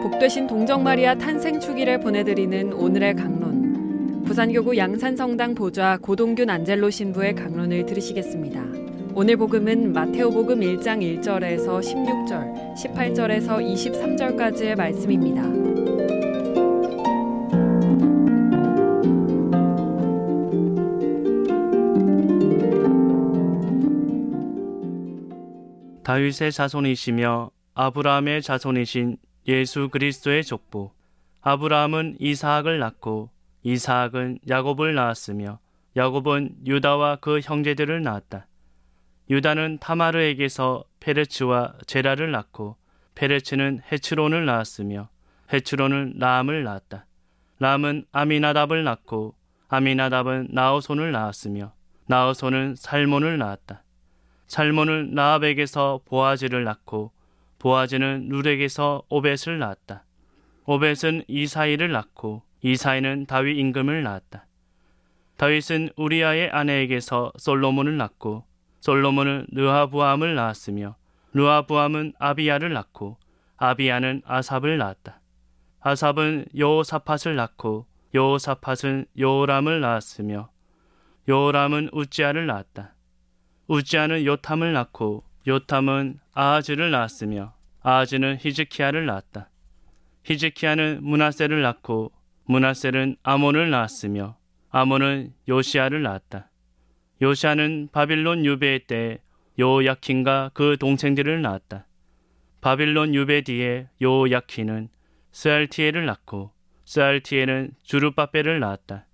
복되신 동정마리아 탄생 축일을 보내드리는 오늘의 강론, 부산교구 양산성당 보좌 고동균 안젤로 신부의 강론을 들으시겠습니다. 오늘 복음은 마테오복음 1장 1절에서 16절, 18절에서 23절까지의 말씀입니다. 다윗의 자손이시며 아브라함의 자손이신 예수 그리스도의 족보. 아브라함은 이사학을 낳고 이사학은 야곱을 낳았으며 야곱은 유다와 그 형제들을 낳았다. 유다는 타마르에게서 페레츠와 제라를 낳고 페레츠는 헤츠론을 낳았으며 헤츠론은 라암을 낳았다. 라암은 아미나답을 낳고 아미나답은 나호손을 낳았으며 나호손은 살몬을 낳았다. 살몬은 라합에게서 보아즈를 낳고 보아즈는 룻에게서 오벳을 낳았다. 오벳은 이사이를 낳고 이사이는 다윗 임금을 낳았다. 다윗은 우리아의 아내에게서 솔로몬을 낳고 솔로몬은 르하부암을 낳았으며 르하부암은 아비야를 낳고 아비야는 아삽을 낳았다. 아삽은 여호사밧을 낳고 여호사밧은 여호람을 낳았으며 여호람은 우찌야를 낳았다. 우찌야는 요탐을 낳고 요탐은 아하즈를 낳았으며 아하즈는 히즈키야를 낳았다. 히즈키야는 므낫세를 낳고 므낫세는 아몬을 낳았으며 아몬은 요시야를 낳았다. 요시야는 바빌론 유배 때 요야킨과 그 동생들을 낳았다. 바빌론 유배 뒤에 요야킨은 스알티엘을 낳고 스알티엘은 주르빠벨을 낳았다.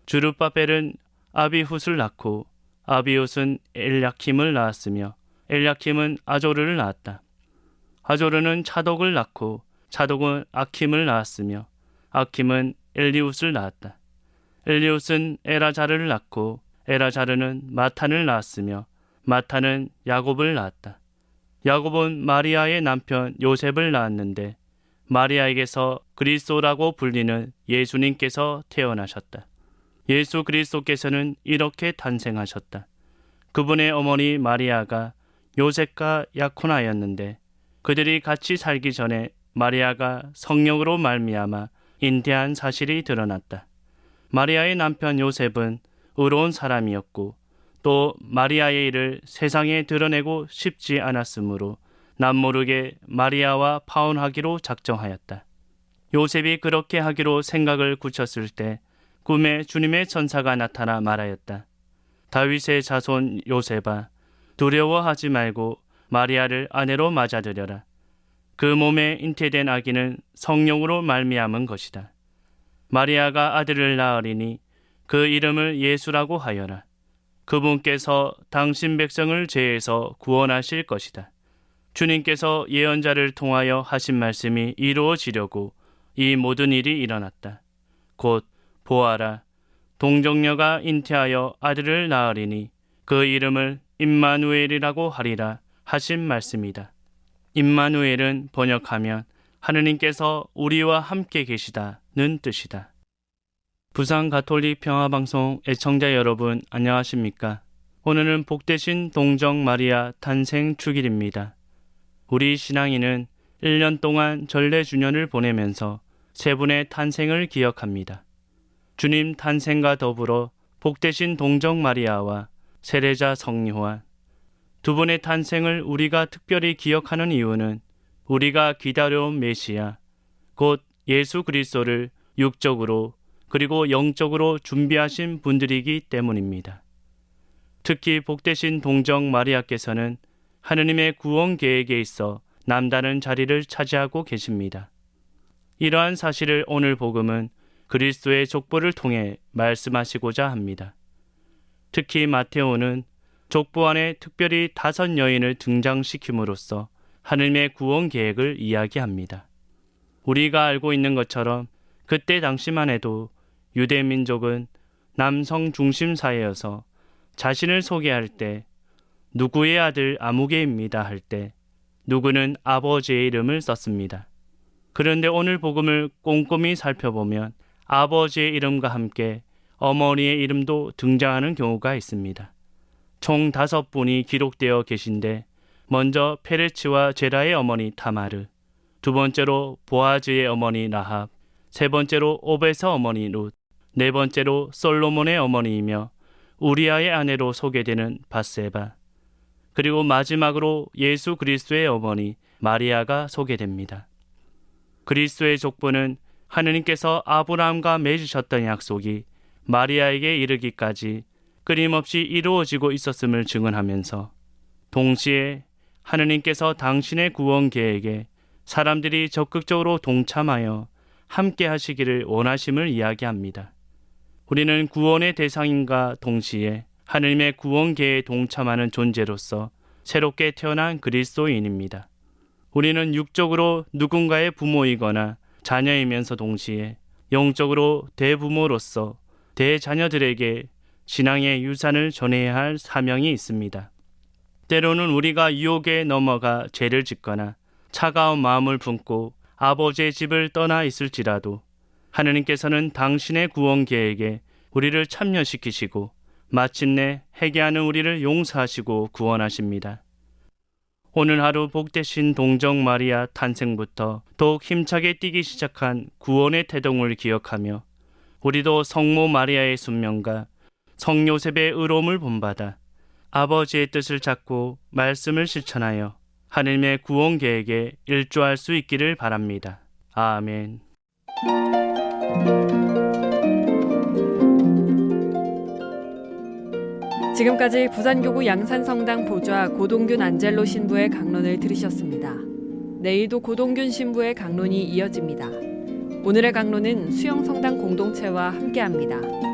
주르빠벨은 아비훗을 낳고 아비훗은 엘야킴을 낳았으며 엘야킴은 아조르를 낳았다. 아조르는 차독을 낳고 차독은 아킴을 낳았으며 아킴은 엘리훗을 낳았다. 엘리훗은 에라자르를 낳고 에라자르는 마탄을 낳았으며 마탄은 야곱을 낳았다. 야곱은 마리아의 남편 요셉을 낳았는데 마리아에게서 그리스도라고 불리는 예수님께서 태어나셨다. 예수 그리스도께서는 이렇게 탄생하셨다. 그분의 어머니 마리아가 요셉과 약혼하였는데 그들이 같이 살기 전에 마리아가 성령으로 말미암아 잉태한 사실이 드러났다. 마리아의 남편 요셉은 의로운 사람이었고 또 마리아의 일을 세상에 드러내고 싶지 않았으므로 남모르게 마리아와 파혼하기로 작정하였다. 요셉이 그렇게 하기로 생각을 굳혔을 때 꿈에 주님의 천사가 나타나 말하였다. 다윗의 자손 요셉아, 두려워하지 말고 마리아를 아내로 맞아들여라. 그 몸에 잉태된 아기는 성령으로 말미암은 것이다. 마리아가 아들을 낳으리니 그 이름을 예수라고 하여라. 그분께서 당신 백성을 죄에서 구원하실 것이다. 주님께서 예언자를 통하여 하신 말씀이 이루어지려고 이 모든 일이 일어났다. 곧 보아라, 동정녀가 잉태하여 아들을 낳으리니 그 이름을 임마누엘이라고 하리라 하신 말씀이다. 임마누엘은 번역하면 하느님께서 우리와 함께 계시다는 뜻이다. 부산 가톨릭 평화방송 애청자 여러분 안녕하십니까? 오늘은 복되신 동정 마리아 탄생 축일입니다. 우리 신앙인은 1년 동안 전례주년을 보내면서 세 분의 탄생을 기억합니다. 주님 탄생과 더불어 복되신 동정 마리아와 세례자 성요한 두 분의 탄생을 우리가 특별히 기억하는 이유는 우리가 기다려온 메시아, 곧 예수 그리스도를 육적으로 그리고 영적으로 준비하신 분들이기 때문입니다. 특히 복되신 동정 마리아께서는 하느님의 구원 계획에 있어 남다른 자리를 차지하고 계십니다. 이러한 사실을 오늘 복음은 그리스도의 족보를 통해 말씀하시고자 합니다. 특히 마테오는 족보 안에 특별히 5 여인을 등장시킴으로써 하느님의 구원 계획을 이야기합니다. 우리가 알고 있는 것처럼 그때 당시만 해도 유대 민족은 남성 중심 사회여서 자신을 소개할 때 누구의 아들 아무개입니다 할 때 누구는 아버지의 이름을 썼습니다. 그런데 오늘 복음을 꼼꼼히 살펴보면 아버지의 이름과 함께 어머니의 이름도 등장하는 경우가 있습니다. 총 5분이 기록되어 계신데 먼저 페레츠와 제라의 어머니 타마르, 두 번째로 보아즈의 어머니 라합, 세 번째로 오베사 어머니 룻, 네 번째로 솔로몬의 어머니이며 우리아의 아내로 소개되는 밧세바, 그리고 마지막으로 예수 그리스도의 어머니 마리아가 소개됩니다. 그리스도의 족보는 하느님께서 아브라함과 맺으셨던 약속이 마리아에게 이르기까지 끊임없이 이루어지고 있었음을 증언하면서 동시에 하느님께서 당신의 구원 계획에 사람들이 적극적으로 동참하여 함께 하시기를 원하심을 이야기합니다. 우리는 구원의 대상인과 동시에 하느님의 구원 계획에 동참하는 존재로서 새롭게 태어난 그리스도인입니다. 우리는 육적으로 누군가의 부모이거나 자녀이면서 동시에 영적으로 대부모로서 대자녀들에게 신앙의 유산을 전해야 할 사명이 있습니다. 때로는 우리가 유혹에 넘어가 죄를 짓거나 차가운 마음을 품고 아버지의 집을 떠나 있을지라도 하느님께서는 당신의 구원 계획에 우리를 참여시키시고 마침내 회개하는 우리를 용서하시고 구원하십니다. 오늘 하루 복되신 동정 마리아 탄생부터 더욱 힘차게 뛰기 시작한 구원의 태동을 기억하며 우리도 성모 마리아의 순명과 성 요셉의 의로움을 본받아 아버지의 뜻을 찾고 말씀을 실천하여 하느님의 구원 계획에 일조할 수 있기를 바랍니다. 아멘. 지금까지 부산교구 양산성당 보좌 고동균 안젤로 신부의 강론을 들으셨습니다. 내일도 고동균 신부의 강론이 이어집니다. 오늘의 강론은 수영성당 공동체와 함께합니다.